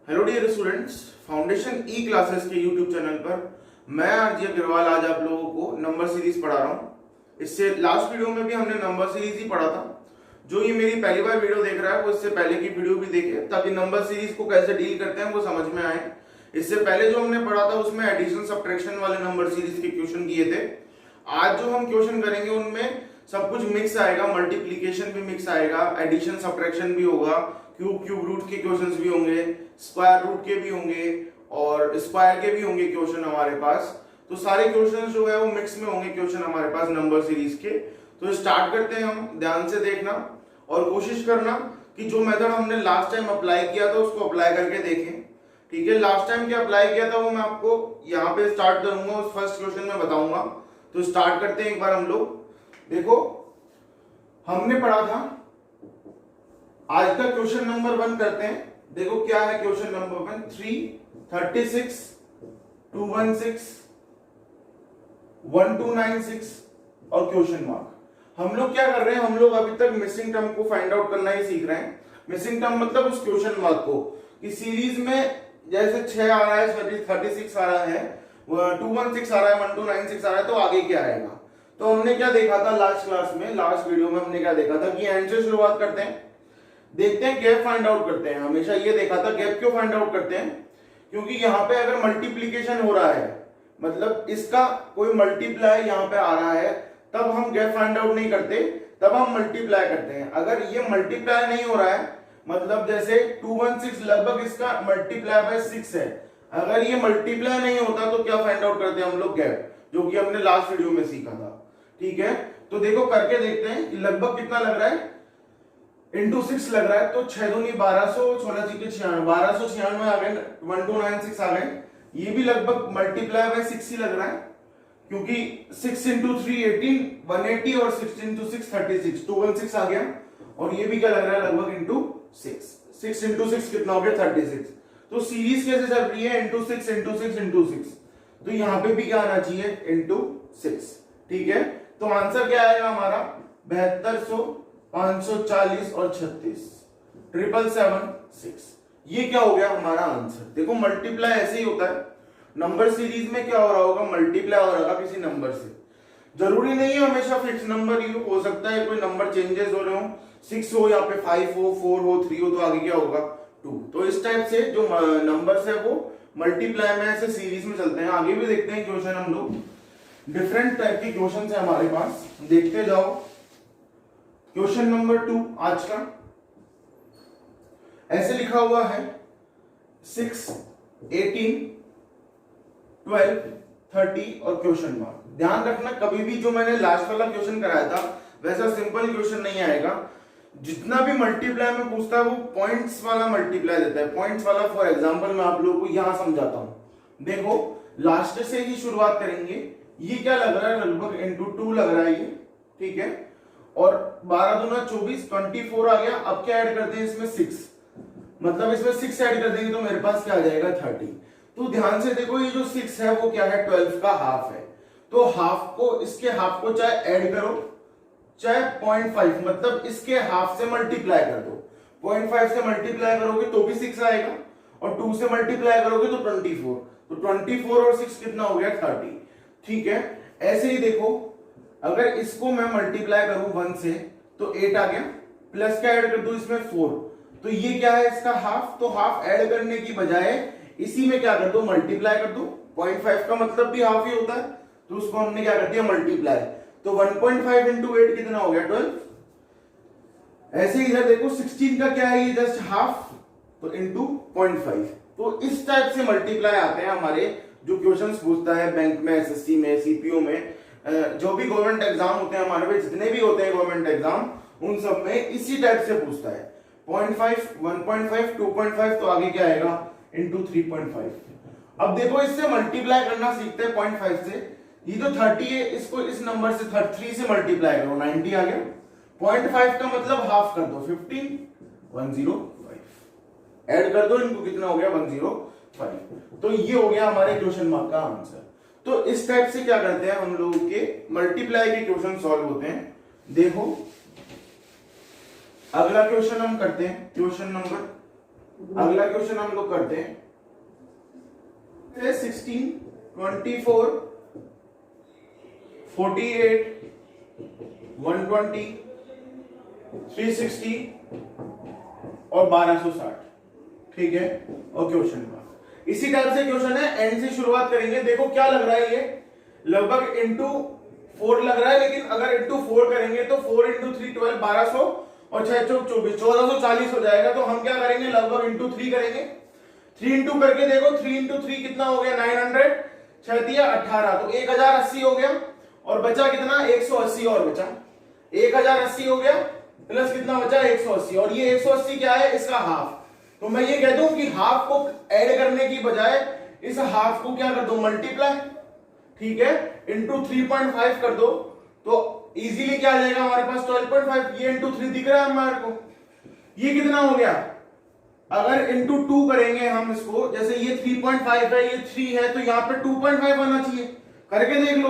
Hello dear students, foundation ई classes के YouTube channel पर मैं आरजी अग्रवाल आज आप लोगों को नंबर सीरीज पढ़ा रहा हूँ। इससे लास्ट वीडियो में भी हमने नंबर सीरीज ही पढ़ा था। जो ये मेरी पहली बार वीडियो देख रहा है वो इससे पहले की वीडियो भी देखे ताकि नंबर सीरीज को कैसे डील करते हैं वो समझ में आए। इससे पहले जो हमने पढ़ा था उसमें एडिशन सब्ट्रैक्शन वाले नंबर सीरीज के क्वेश्चन किए थे। आज जो हम क्वेश्चन करेंगे उनमें सब कुछ मिक्स आएगा, मल्टीप्लीकेशन भी मिक्स आएगा, एडिशन सब्ट्रैक्शन भी होगा, क्यूब रूट के क्वेश्चंस भी होंगे, स्क्वायर रूट के भी होंगे और स्क्वायर के भी होंगे क्वेश्चन हमारे पास। तो सारे क्वेश्चन जो है वो मिक्स में होंगे क्वेश्चन हमारे पास नंबर सीरीज के। तो स्टार्ट करते हैं हम, ध्यान से देखना और कोशिश करना कि जो मेथड हमने लास्ट टाइम अप्लाई किया था उसको अप्लाई करके देखें। ठीक है, लास्ट टाइम क्या अप्लाई किया था वो मैं आपको यहाँ पे स्टार्ट करूंगा, उस फर्स्ट क्वेश्चन में बताऊंगा। तो स्टार्ट करते हैं एक बार हम लोग। देखो हमने पढ़ा था, आज का क्वेश्चन नंबर 1 करते हैं। देखो क्या है क्वेश्चन नंबर 1, 3, 36, 216, 1296 और क्वेश्चन मार्क। हम लोग क्या कर रहे हैं, हम लोग अभी तक मिसिंग टर्म को फाइंड आउट करना ही सीख रहे हैं। मिसिंग टर्म मतलब उस क्वेश्चन मार्क को कि सीरीज में जैसे 6 आ रहा है, 36 आ रहा है, 216 आ रहा है, 1296 आ रहा है, तो आगे क्या आएगा। तो हमने क्या देखा था लास्ट क्लास में, लास्ट वीडियो में हमने क्या देखा था कि एंड से शुरुआत करते हैं, देखते हैं गैप फाइंड आउट करते हैं। हमेशा ये देखा था गैप क्यों फाइंड आउट करते हैं, क्योंकि यहाँ पे अगर मल्टीप्लीकेशन हो रहा है मतलब इसका कोई मल्टीप्लाई यहाँ पे आ रहा है तब हम गैप फाइंड आउट नहीं करते, तब हम मल्टीप्लाई करते हैं। अगर ये मल्टीप्लाई नहीं हो रहा है मतलब जैसे 216 लगभग इसका मल्टीप्लाई बाय 6 है, अगर ये मल्टीप्लाई नहीं होता तो क्या फाइंड आउट करते हैं हम लोग, गैप, जो कि हमने लास्ट वीडियो में सीखा था। ठीक है, तो देखो करके देखते हैं कि लगभग कितना लग रहा है, इंटू 6 लग रहा है, तो 6 दूनी 1200, 16 जी के 1296 आ गए, 1296 आ गए। ये भी लगभग मल्टीप्लाई बाय 6 ही लग रहा है, क्योंकि 6 इंटू 3 18, 180 और 6 इंटू 6 36, 216 आ गया। और ये भी क्या लग रहा है, लगभग इंटू 6 इंटू 6 कितना हो गया, 36। तो सीरीज कैसे चल रही है, इंटू 6 इंटू 6 इंटू 6, तो यहाँ पे भी क्या आना चाहिए, इंटू 6। ठीक है, तो आंसर क्या आएगा हमारा, 7200, 540 और 36, 776। ये क्या हो गया हमारा आंसर। देखो मल्टीप्लाई ऐसे ही होता है, नंबर सीरीज में क्या हो रहा होगा, मल्टीप्लाई हो रहा होगा किसी नंबर से। जरूरी नहीं है हमेशा फिक्स नंबर ही हो सकता है कोई नंबर चेंजेस हो रहे हो, 6 हो, यहाँ पे 5 हो, 4 हो, 3 हो, तो आगे क्या होगा, 2। तो इस टाइप से जो नंबर्स है वो मल्टीप्लाई में ऐसे सीरीज में चलते हैं। आगे भी देखते हैं क्वेश्चन हम लोग, डिफरेंट टाइप के क्वेश्चन है हमारे पास, देखते जाओ। क्वेश्चन नंबर 2 आज का ऐसे लिखा हुआ है, 6, 18, 12, 30 और क्वेश्चन मार्क। ध्यान रखना कभी भी जो मैंने लास्ट वाला क्वेश्चन कराया था वैसा सिंपल क्वेश्चन नहीं आएगा। जितना भी मल्टीप्लाई में पूछता है वो पॉइंट्स वाला मल्टीप्लाई देता है, पॉइंट्स वाला। फॉर एग्जांपल मैं आप लोगों को यहां समझाता हूं। देखो लास्ट से ही शुरुआत करेंगे। ये क्या लग रहा है, लगभग इंटू 2 लग रहा है ये। ठीक है, और 12 दूना 24, 24 आ गया। अब क्या ऐड करते हैं इसमें, 6, मतलब इसमें 6 ऐड कर देंगे तो मेरे पास क्या आ जाएगा, 30। तो ध्यान से देखो ये जो 6 है वो क्या है, 12 का हाफ है। तो हाफ को, इसके हाफ को चाहे ऐड करो चाहे 0.5, मतलब इसके हाफ से मल्टीप्लाई कर दो। 0.5 से मल्टीप्लाई करोगे तो भी 6 आएगा और 2 से मल्टीप्लाई करोगे तो 24। तो 24 और 6 कितना हो गया, 30। ठीक है, ऐसे ही देखो अगर इसको मैं मल्टीप्लाई करूं 1 से तो 8 आ गया, प्लस का ऐड कर दो इसमें 4, तो ये क्या है इसका हाफ। तो हाफ ऐड करने की बजाय इसी में क्या कर दो, मल्टीप्लाई कर दो। 0.5 का मतलब भी हाफ ही होता है, तो उसको हमने क्या कर दिया, मल्टीप्लाई। तो 1.5 इंटू 8 कितना हो गया, 12। ऐसे इधर देखो 16 का क्या है, ये जस्ट हाफ, तो इंटू 0.5। तो इस टाइप से मल्टीप्लाई आते हैं हमारे जो क्वेश्चंस पूछता है बैंक में, एसएससी में, सीपीओ में, जो भी गवर्नमेंट एग्जाम होते हैं हमारे पे, जितने भी होते हैं गवर्नमेंट एग्जाम, उन सब में इसी टाइप से पूछता है। 0.5, 1.5, 2.5, तो आगे क्या आएगा, इंटू 3.5। अब देखो इससे मल्टीप्लाई करना सीखते हैं 0.5 से। ये तो 30 है, इसको इस नंबर से 3 से मल्टीप्लाई करो, 90 आ गया। 0.5 का मतलब हाफ कर दो, 15, 105 ऐड कर दो, इनको कितना हो गया, 105। तो ये हो गया हमारे क्वेश्चन मार्क का आंसर। तो इस टाइप से क्या करते हैं हम लोगों के मल्टीप्लाई के क्वेश्चन सॉल्व होते हैं। देखो अगला क्वेश्चन हम करते हैं, क्वेश्चन नंबर अगला क्वेश्चन हम लोग करते हैं 16, 24, 48, 120, 360 और 1260। ठीक है, और क्वेश्चन मार्क। इसी टाइप से क्वेश्चन है, एंड से शुरुआत करेंगे। देखो क्या लग रहा है, ये लगभग इंटू 4 लग रहा है, लेकिन अगर इंटू 4 करेंगे तो 4 इंटू 3 12, 1200 और 6 चौक 24, 1440 हो जाएगा। तो हम क्या करेंगे, लगभग इंटू 3 करेंगे। 3 इंटू करके देखो, 3 इंटू 3 कितना हो गया, 900, 6 दिया 18, तो 1080 हो गया। और बचा कितना, 180 और बचा 1080 हो गया, प्लस कितना बचा, 180। और ये 180 क्या है, इसका हाफ। तो मैं ये कह दूं कि हाफ को ऐड करने की बजाय इस हाफ को क्या कर दो, मल्टीप्लाई। ठीक है, इंटू 3.5 कर दो तो इजीली क्या आ जाएगा हमारे पास, 12.5। ये इंटू 3 दिख रहा है हमारे को, ये कितना हो गया। अगर इंटू 2 करेंगे हम इसको, जैसे ये 3.5 है, ये 3 है, तो यहाँ पे 2.5 आना चाहिए। करके देख लो,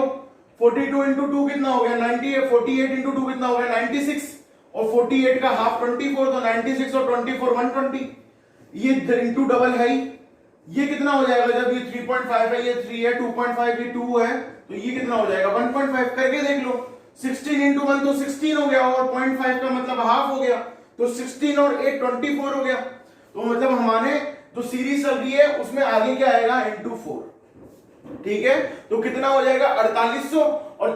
42 इंटू 2 कितना हो गया, 90 है। 48 इंटू 2 कितना हो गया, 96। और 48 का हाफ 24, तो 96 और 24 120। ये इंटू डबल है ही, ये कितना हो जाएगा, जब ये 3.5 है, ये 3 है, 2.5 ये 2 है, तो ये कितना हो जाएगा 1.5। करके देख लो, 16 इंटू 1 तो 16 हो गया, और 0.5 का मतलब हाफ हो गया, तो 16 और 8 24 हो गया। तो मतलब हमारे जो सीरीज चल रही है उसमें आगे क्या आएगा, इंटू 4। ठीक है, तो कितना हो जाएगा 4800 और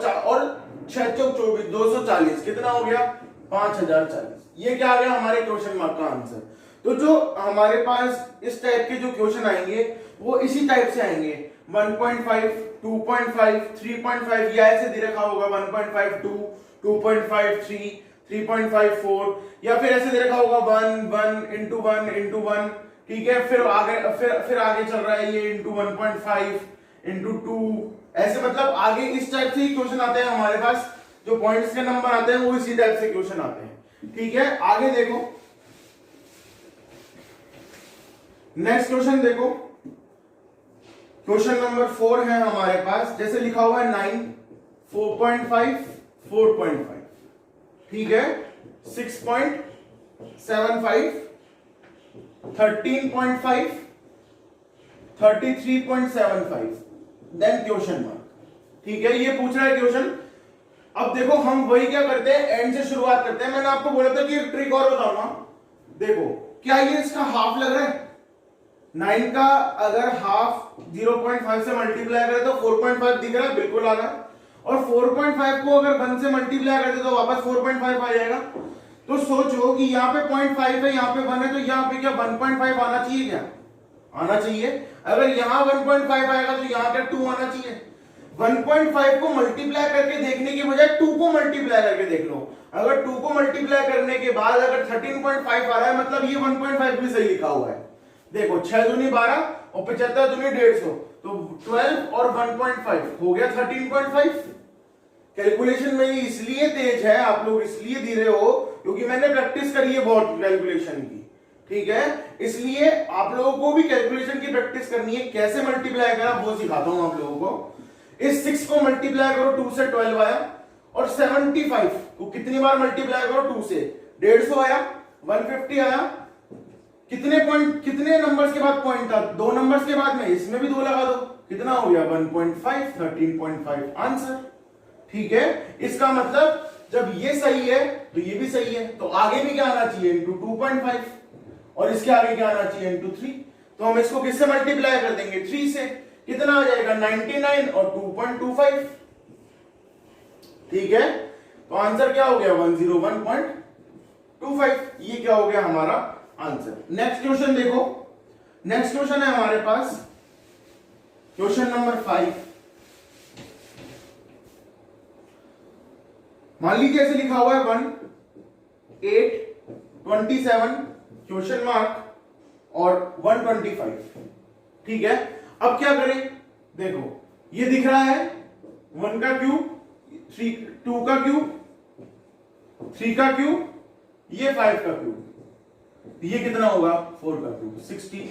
6 चौक 24, 240, कितना हो गया 5040। ये क्या आ गया हमारे क्वेश्चन मार्क का आंसर। तो जो हमारे पास इस टाइप के जो क्वेश्चन आएंगे वो इसी टाइप से आएंगे, 1.5, 2.5, 3.5, या ऐसे दे रखा होगा 1.52, 2.53, 3.54, या फिर ऐसे दे रखा होगा 1 इंटू 1 इंटू 1। ठीक है, फिर आगे चल रहा है ये इंटू 1.5 इंटू 2, ऐसे मतलब आगे इस टाइप से ही क्वेश्चन आते हैं हमारे पास। जो पॉइंट्स के नंबर आते हैं वो इसी टाइप से क्वेश्चन आते हैं। ठीक है, आगे देखो, नेक्स्ट क्वेश्चन देखो, क्वेश्चन नंबर 4 है हमारे पास। जैसे लिखा हुआ है 9, 4.5, 4.5, ठीक है, 6.75, 13.5, 33.75, देन क्वेश्चन मार्क। ठीक है, ये पूछ रहा है क्वेश्चन। अब देखो हम वही क्या करते हैं, एंड से शुरुआत करते हैं। मैंने आपको बोला था कि एक ट्रिक और बताऊंगा। देखो क्या ये इसका हाफ लग रहा है, 9 का अगर हाफ 0.5 से मल्टीप्लाई करें तो 4.5 दिख रहा है, बिल्कुल आ रहा है। और 4.5 को अगर 1 से मल्टीप्लाई करते तो वापस 4.5 आ जाएगा। तो सोचो कि यहाँ पे 0.5 है, यहाँ पे 1 है, तो यहाँ पे क्या 1.5 आना चाहिए, क्या आना चाहिए। अगर यहाँ 1.5 आएगा तो यहाँ क्या 2 आना चाहिए। 1.5 को मल्टीप्लाई करके देखने की बजाय 2 को मल्टीप्लाई करके देख लो। अगर 2 को मल्टीप्लाई करने के बाद अगर 13.5 आ रहा है, मतलब ये 1.5 भी सही लिखा हुआ है। देखो 6 दूनी 12 और 75 दूनी 150, तो 12 और 1.5 हो गया 13.5। कैलकुलेशन में इसलिए तेज है, आप लोग इसलिए धीरे हो क्योंकि मैंने प्रैक्टिस करी है बहुत कैलकुलेशन की। ठीक है, इसलिए आप लोगों को भी कैलकुलेशन की प्रैक्टिस करनी है। कैसे मल्टीप्लाई करा वो सिखाता हूं आप लोगों को। इस 6 को मल्टीप्लाई करो 2 से 12 आया, और 75 को कितनी बार मल्टीप्लाई करो 2 से, 150 आया, 150 आया। कितने पॉइंट, कितने नंबर्स के बाद पॉइंट था, 2 नंबर्स के बाद में, इसमें भी 2 लगा दो, कितना हो गया 1.5, 13.5 आंसर। ठीक है, इसका मतलब जब ये सही है तो ये भी सही है, तो आगे भी क्या आना चाहिए, इंटू 2.5, और इसके आगे क्या आना चाहिए, इंटू 3। तो हम इसको किससे मल्टीप्लाई कर देंगे, 3 से। कितना आ जाएगा 99 और 2.25। ठीक है, तो आंसर क्या हो गया 101.25। ये क्या हो गया हमारा आंसर। नेक्स्ट क्वेश्चन देखो, नेक्स्ट क्वेश्चन है हमारे पास क्वेश्चन नंबर 5। मान लीजिए ऐसे लिखा हुआ है 1, 8, 27 क्वेश्चन मार्क और 125। ठीक है, अब क्या करें, देखो ये दिख रहा है 1 का क्यूब, 2 का क्यूब, 3 का क्यूब, ये 5 का क्यूब, ये कितना होगा 4 का क्यूब, 64।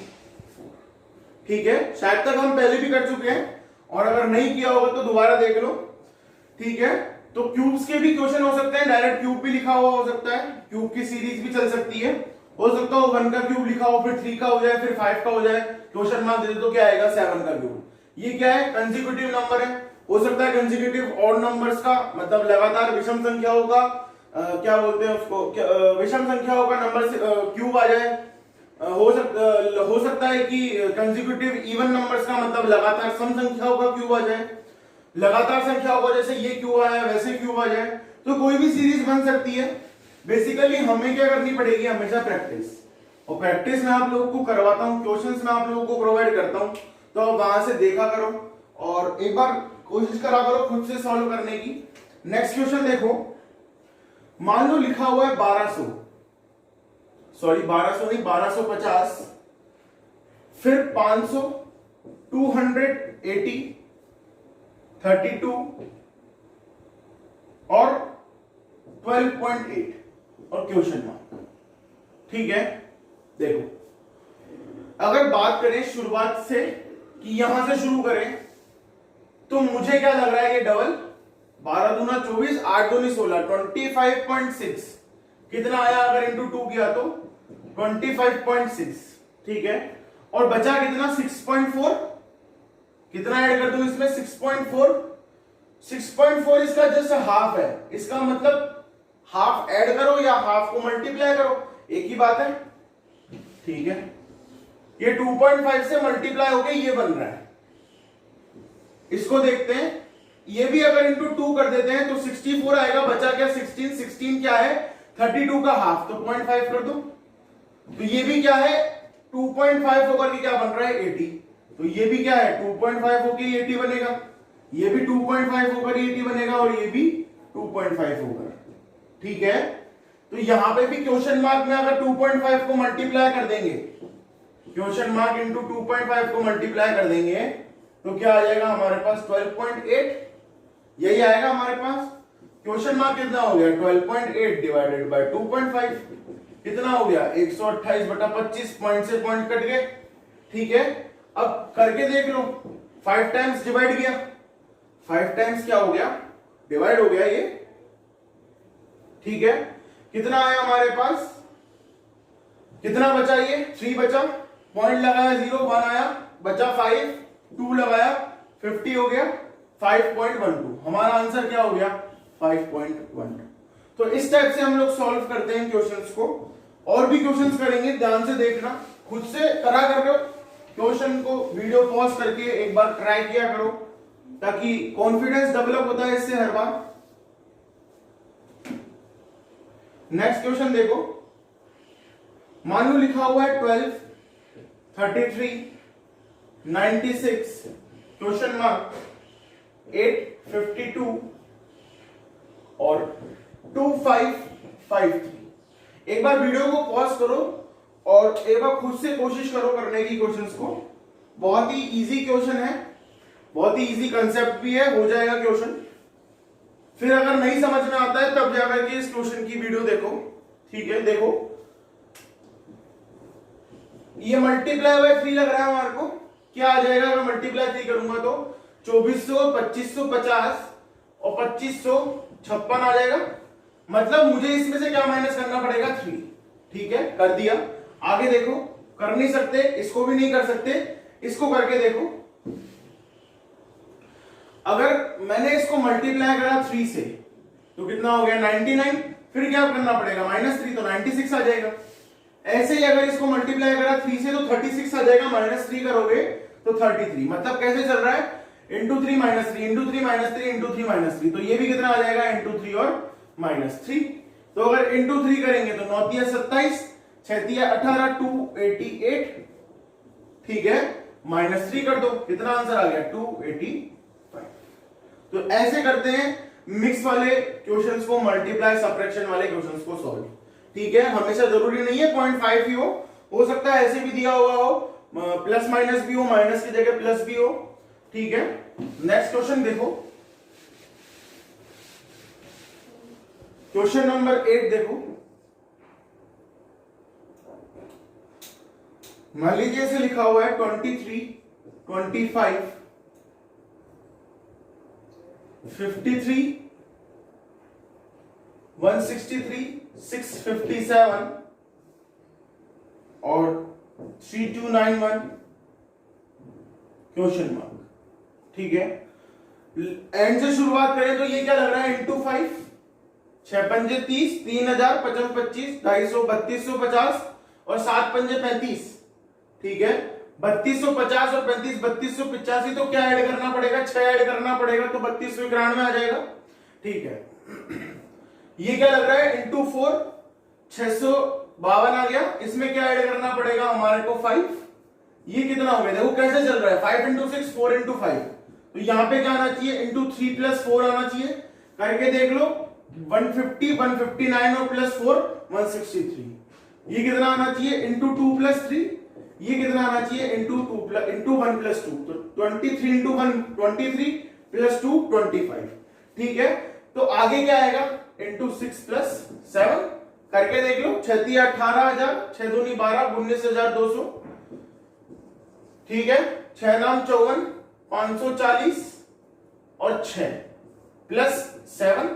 ठीक है, शायद तक हम पहले भी कर चुके हैं, और अगर नहीं किया होगा तो दोबारा देख लो। ठीक है, तो क्यूब्स के भी क्वेश्चन हो सकते हैं, डायरेक्ट क्यूब भी लिखा हुआ हो सकता है, क्यूब की सीरीज भी चल सकती है, हो सकता हो 1 का क्यूब लिखा हो, फिर 3 का हो जाए, फिर 5 का हो जाए, क्वेश्चन मार्क दे दे तो क्या आएगा 7 का क्यूब। ये क्या है, कंसेक्यूटिव नंबर है। हो सकता है कंसेक्यूटिव ऑड नंबर्स का मतलब लगातार विषम संख्या होगा, क्या बोलते हैं उसको, विषम संख्या होगा, नंबर क्यूब आ जाए। हो सकता है कि कंसेक्यूटिव इवन नंबर्स का मतलब लगातार सम संख्याओं का क्यूब आ जाए, लगातार संख्या होगा, जैसे ये क्यूब आया वैसे क्यूब आ जाए, तो कोई भी सीरीज बन सकती है। बेसिकली हमें क्या करनी पड़ेगी, हमेशा प्रैक्टिस, और प्रैक्टिस में आप लोगों को करवाता हूं, क्वेश्चंस में आप लोगों को प्रोवाइड करता हूं, तो आप वहां से देखा करो और एक बार कोशिश करा करो खुद से सॉल्व करने की। नेक्स्ट क्वेश्चन देखो, मान लो लिखा हुआ है 1200 नहीं 1250, फिर 500, 280, 32 और 12.8 और क्वेश्चन मार्क। ठीक है, देखो अगर बात करें शुरुआत से कि यहां से शुरू करें, तो मुझे क्या लग रहा है, ये डबल 12 दूना 24, 8 दूनी 16, 25.6 कितना आया, अगर इंटू 2 किया तो 25.6। ठीक है, और बचा कितना 6.4, कितना ऐड कर दूं इसमें 6.4, 6.4 इसका जस्ट हाफ है, इसका मतलब हाफ ऐड करो या हाफ को मल्टीप्लाई करो, एक ही बात है। ठीक है, ये 2.5 से मल्टीप्लाई होके ये बन रहा है, इसको देखते हैं, ये भी अगर इंटू 2 कर देते हैं तो 64 आएगा, बचा क्या 16, 16 क्या है 32 का हाफ, तो 0.5 कर दो, तो ये भी क्या है 2.5 होकर के क्या बन रहा है 80, तो ये भी क्या है 2.5 होकर 80 बनेगा, ये भी 2.5 होकर 80 बनेगा, और ये भी 2.5 होकर। ठीक है, तो यहां पे भी क्वेश्चन मार्क में अगर 2.5 को मल्टीप्लाई कर देंगे, क्वेश्चन मार्क इंटू 2.5 को मल्टीप्लाई कर देंगे, तो क्या आ जाएगा हमारे पास 12.8, यही आएगा हमारे पास। क्वेश्चन मार्क कितना हो गया 12.8 डिवाइडेड बाय 2.5 कितना हो गया 128/25, पॉइंट से पॉइंट कट गए। ठीक है, अब करके देख लो, 5 टाइम्स डिवाइड किया, 5 टाइम्स क्या हो गया डिवाइड हो गया ये। ठीक है, कितना आया हमारे पास, कितना बचा, ये 3 बचा, पॉइंट लगाया 0, 1 आया, बचा 5, 2 लगाया 50 हो गया, 5.12 हमारा आंसर क्या हो गया 5.12। तो इस टाइप से हम लोग सॉल्व करते हैं क्वेश्चंस को, और भी क्वेश्चंस करेंगे, ध्यान से देखना, खुद से करा कर लो, क्वेश्चन को वीडियो पॉज करके एक बार ट्राई किया करो, ताकि कॉन्फिडेंस डेवलप होता है इससे हर बार। नेक्स्ट क्वेश्चन देखो, मान लो लिखा हुआ है 12, 33, 96, क्वेश्चन मार्क 8, 52 और 2553। एक बार वीडियो को पॉज करो और एक बार खुद से कोशिश करो करने की क्वेश्चंस को, बहुत ही इजी क्वेश्चन है, बहुत ही इजी कंसेप्ट भी है, हो जाएगा क्वेश्चन। फिर अगर नहीं समझ में आता है तब जाकर के इस क्वेश्चन की वीडियो देखो। ठीक है, देखो ये मल्टीप्लाई बाय 3 लग रहा है हमारे को, क्या आ जाएगा अगर मल्टीप्लाई 3 करूंगा तो 2400, 2550 और 2556 आ जाएगा, मतलब मुझे इसमें से क्या माइनस करना पड़ेगा 3। ठीक है, कर दिया, आगे देखो, कर नहीं सकते, इसको भी नहीं कर सकते, इसको करके देखो, अगर मैंने इसको मल्टीप्लाई करा 3 से तो कितना हो गया 99, फिर क्या करना पड़ेगा -3, तो 96 आ जाएगा। ऐसे ही अगर इसको मल्टीप्लाई करा 3 से तो 36 आ जाएगा, -3 करोगे तो 33, मतलब कैसे चल रहा है इंटू 3 -3 इंटू 3 -3 इंटू 3 -3, तो ये भी कितना आ जाएगा इंटू 3 और -3। तो अगर इंटू 3 करेंगे तो 9 × 27, 6 × 18, 288। ठीक है, -3 कर दो, कितना आंसर आ गया 285। तो ऐसे करते हैं मिक्स वाले क्वेश्चंस को, मल्टीप्लाई सब्ट्रैक्शन वाले क्वेश्चंस को सॉल्व। ठीक है, हमेशा जरूरी नहीं है 0.5 ही हो सकता है ऐसे भी दिया हुआ हो, प्लस माइनस भी हो, माइनस की जगह प्लस भी हो। ठीक है, नेक्स्ट क्वेश्चन देखो, क्वेश्चन नंबर 8 देखो, मान लीजिए ऐसे लिखा हुआ है 23, 25, 53, 163, 657 और 3291 क्वेश्चन मार्क। ठीक है, एंड से शुरुआत करें तो ये क्या लग रहा है, इंटू 5, 6 पंजे 30, 3000, 55 25, 250, 3250 और 7 पंजे 35। ठीक है, 3250 और 35, 3285, तो क्या ऐड करना पड़ेगा, 6 ऐड करना पड़ेगा, तो 3291 आ जाएगा। ठीक है, ये क्या लग रहा है, इंटू 4, 652 आ गया। इसमें क्या ऐड करना पड़ेगा हमारे को, 5। ये कितना हो गया, देखो कैसे चल रहा है, 5 इंटू 6, 4 इंटू 5, तो यहां पे क्या आना चाहिए, इंटू 3 प्लस 4 आना चाहिए। करके देख लो, 150, 159 और प्लस 4, 163। ये कितना आना चाहिए, इंटू 2 प्लस 3। ये कितना आना चाहिए, इंटू 1 प्लस 2, तो 23 इंटू 1 23 प्लस 2 25। ठीक है, तो आगे क्या आएगा, इंटू 6 प्लस 7। करके देख लो, 6 18,000, 6 दूनी 12, 19,200। ठीक है, 6 नाम 54, 540 और 6 प्लस 7,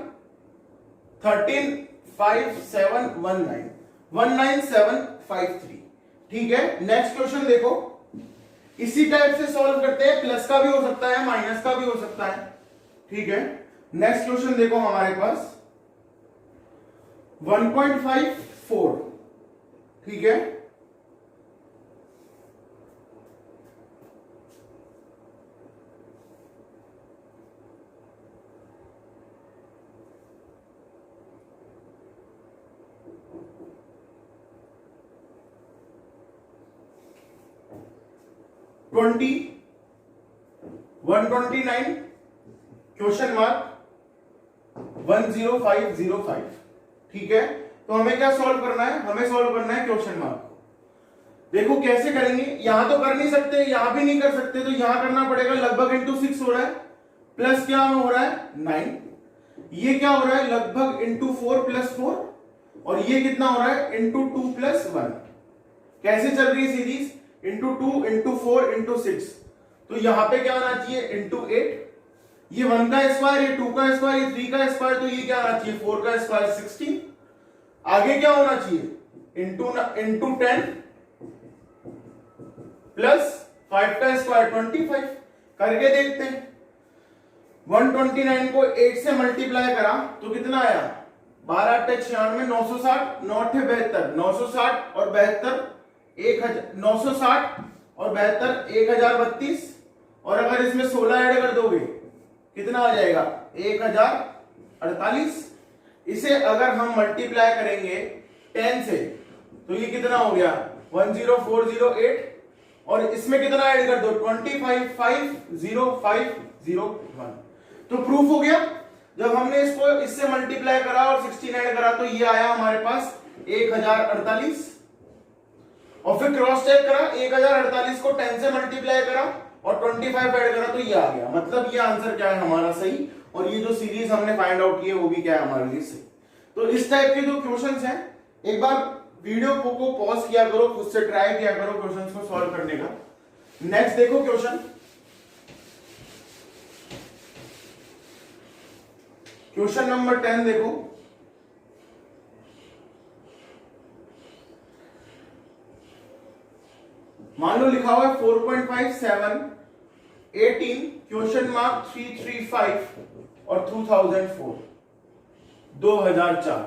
13 5 7 19 19753। ठीक है, नेक्स्ट क्वेश्चन देखो, इसी टाइप से सॉल्व करते हैं, प्लस का भी हो सकता है, माइनस का भी हो सकता है। ठीक है, नेक्स्ट क्वेश्चन देखो हमारे पास 1.54। ठीक है, ट्वेंटी 129 क्वेश्चन मार्क 10505। ठीक है, तो हमें क्या सॉल्व करना है, हमें सॉल्व करना है क्वेश्चन मार्क को। देखो कैसे करेंगे, यहां तो कर नहीं सकते, यहां भी नहीं कर सकते, तो यहां करना पड़ेगा, लगभग इंटू 6 हो रहा है, प्लस क्या हो रहा है 9। ये क्या हो रहा है, लगभग इंटू 4 प्लस 4, और ये कितना हो रहा है, इंटू 2 प्लस 1। कैसे चल रही है सीरीज, इंटू 2 इंटू 4 इंटू 6, तो यहां पे क्या आना चाहिए, इंटू 8। ये 1 का स्क्वायर, ये 2 का स्क्वायर, ये 3 का स्क्वायर, तो ये क्या आना चाहिए, 4 का स्क्वायर 16। आगे क्या होना चाहिए, इंटू 10 प्लस 5 का स्क्वायर 25। करके देखते हैं, 129 को 8 से मल्टीप्लाई करा तो कितना आया, 12 8 96, 960, 9 8 72, 960 और 72 960 और 72 1032, और अगर इसमें 16 ऐड कर दोगे कितना आ जाएगा, 1048। इसे अगर हम मल्टीप्लाई करेंगे 10 से तो ये कितना हो गया, 10408, और इसमें कितना ऐड कर दो, 25 50501। तो प्रूफ हो गया, जब हमने इसको इससे मल्टीप्लाई करा और 16 ऐड करा तो ये आया हमारे पास 1048, और फिर क्रॉस चेक करा, 1048 को 10 से मल्टीप्लाई करा और 25 ऐड करा तो ये आ गया। मतलब ये आंसर क्या है हमारा, सही, और ये जो सीरीज हमने फाइंड आउट की है वो भी क्या है हमारे लिए सही। तो इस टाइप के जो क्वेश्चंस हैं, एक बार वीडियो को पॉज किया करो, खुद से ट्राई किया करो क्वेश्चंस को सॉल्व करने का। नेक्स्ट देखो क्वेश्चन नंबर 10 देखो, मान लो लिखा हुआ है 4.57 18 क्वेश्चन मार्क 335 और 2004 2004।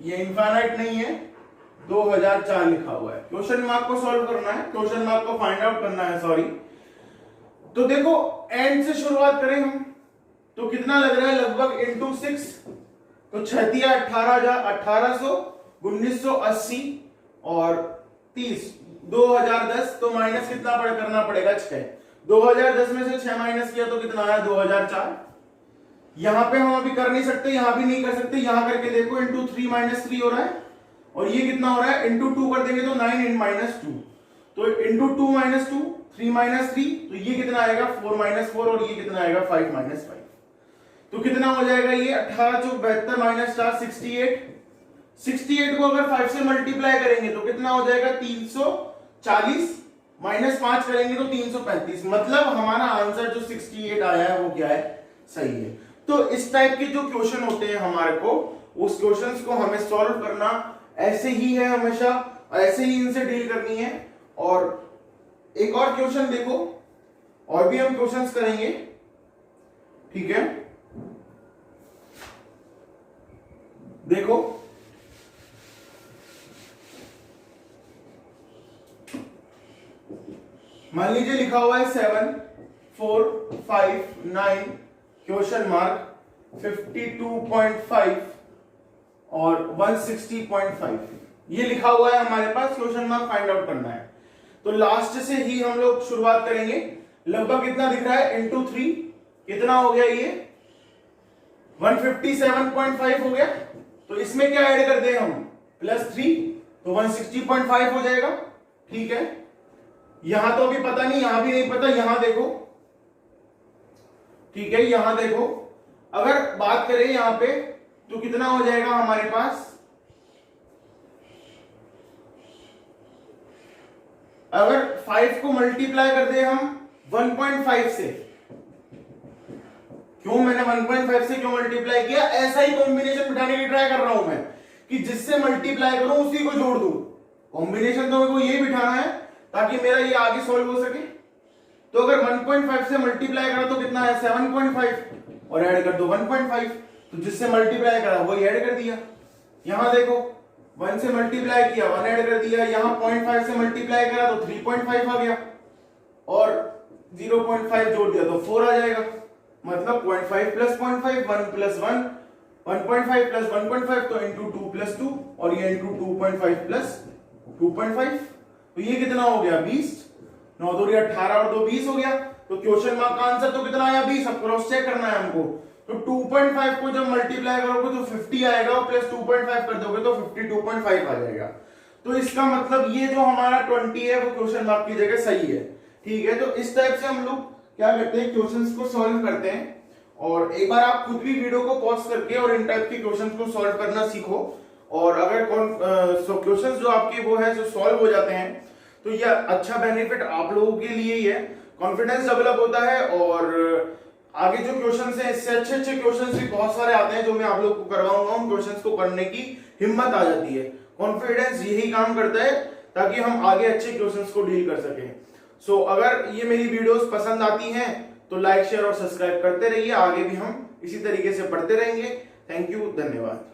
ये इनफाइनाइट नहीं है, 2004 लिखा हुआ है। क्वेश्चन मार्क को सॉल्व करना है, क्वेश्चन मार्क को फाइंड आउट करना है, सॉरी। तो देखो एंड से शुरुआत करें हम तो कितना लग रहा है, लगभग इंटू 6, तो 6 1800, 1980 और 30, 2010, तो माइनस कितना करना पड़ेगा, 6। 2010 में से 6 माइनस किया तो कितना आया, 2004। यहां पे हम अभी कर नहीं सकते, यहां भी नहीं कर सकते, यहां करके देखो, इंटू 3 माइनस 3 हो रहा है, और ये कितना हो रहा है, इंटू 2 कर देंगे तो 9 इन माइनस 2, तो इंटू 2 माइनस 2, 3 माइनस 3, तो ये कितना आएगा, 4 माइनस 4, और ये कितना आएगा, 5 माइनस 5। तो कितना हो जाएगा ये, 18 चौक 72 माइनस 4 68। 68 को अगर 5 से मल्टीप्लाई करेंगे तो कितना हो जाएगा, 340, माइनस 5 करेंगे तो 335। मतलब हमारा आंसर जो 68 आया है वो क्या है, सही है। तो इस टाइप के जो क्वेश्चन होते हैं हमारे को, उस क्वेश्चंस को हमें सॉल्व करना ऐसे ही है हमेशा। ऐसे ही इनसे डील करनी है। और एक और क्वेश्चन देखो, और भी हम क्वेश्चंस करेंगे, ठीक है। देखो मान लीजिए लिखा हुआ है 7 4 5 9 क्वेश्चन मार्क 52.5 और 160.5 ये लिखा हुआ है हमारे पास, क्वेश्चन मार्क फाइंड आउट करना है। तो लास्ट से ही हम लोग शुरुआत करेंगे। लगभग कितना दिख रहा है, इंटू 3 कितना हो गया, ये 157.5 हो गया। तो इसमें क्या ऐड कर दें हम, +3, तो 160.5 हो जाएगा, ठीक है। यहां तो अभी पता नहीं, यहां भी नहीं पता, यहां देखो, ठीक है। यहां देखो, अगर बात करें यहां पे तो कितना हो जाएगा हमारे पास, अगर 5 को मल्टीप्लाई कर दे हम 1.5 से, क्यों मैंने 1.5 से क्यों मल्टीप्लाई किया, ऐसा ही कॉम्बिनेशन बिठाने की ट्राई कर रहा हूं मैं कि जिससे मल्टीप्लाई करूं उसी को जोड़ दूं। कॉम्बिनेशन तो मेरे को ये बिठाना है ताकि मेरा ये आगे सॉल्व हो सके। तो अगर 1.5 से मल्टीप्लाई करा तो कितना है 7.5 और ऐड कर दो 1.5, तो जिससे मल्टीप्लाई करा वही ऐड कर दिया। यहां देखो 1 से मल्टीप्लाई किया 1 ऐड कर दिया, यहां 0.5 से मल्टीप्लाई करा तो 3.5 आ गया और 0.5 जोड़ दिया तो 4 आ जाएगा। मतलब 0.5 प्लस 0.5 1 प्लस 1 1.5 प्लस 1.5 तो इंटू 2 प्लस 2 और ये इंटू 2.5 प्लस 2.5, तो ये कितना हो गया 20, 9 2 18 और 2 20 हो गया। तो क्वेश्चन मार्क का आंसर तो कितना आया 20, अब क्रॉस चेक करना है हमको। तो 2.5 को जब मल्टीप्लाई करोगे तो 50 आएगा और प्लस 2.5 कर दोगे तो 52.5 आ जाएगा। तो इसका मतलब ये जो हमारा 20 है वो क्वेश्चन मार्क की जगह सही है, ठीक है। तो इस टाइप से हम लोग क्या करते हैं, क्वेश्चंस को सॉल्व करते हैं। और एक बार आप खुद भी वीडियो को पॉज करके और इन टाइप के क्वेश्चंस को सॉल्व करना सीखो। और अगर क्वेश्चंस जो आपके वो है जो सॉल्व हो जाते हैं तो ये अच्छा बेनिफिट आप लोगों के लिए ही है, कॉन्फिडेंस डेवलप होता है और आगे जो क्वेश्चंस हैं इससे अच्छे अच्छे क्वेश्चंस भी बहुत सारे आते हैं जो मैं आप लोग को करवाऊंगा। उन क्वेश्चंस को करने की हिम्मत आ जाती है, कॉन्फिडेंस यही काम करता है ताकि हम आगे अच्छे क्वेश्चंस को डील कर सकें। सो अगर ये मेरी वीडियोस पसंद आती हैं तो लाइक शेयर और सब्सक्राइब करते रहिए, आगे भी हम इसी तरीके से पढ़ते रहेंगे। थैंक यू, धन्यवाद।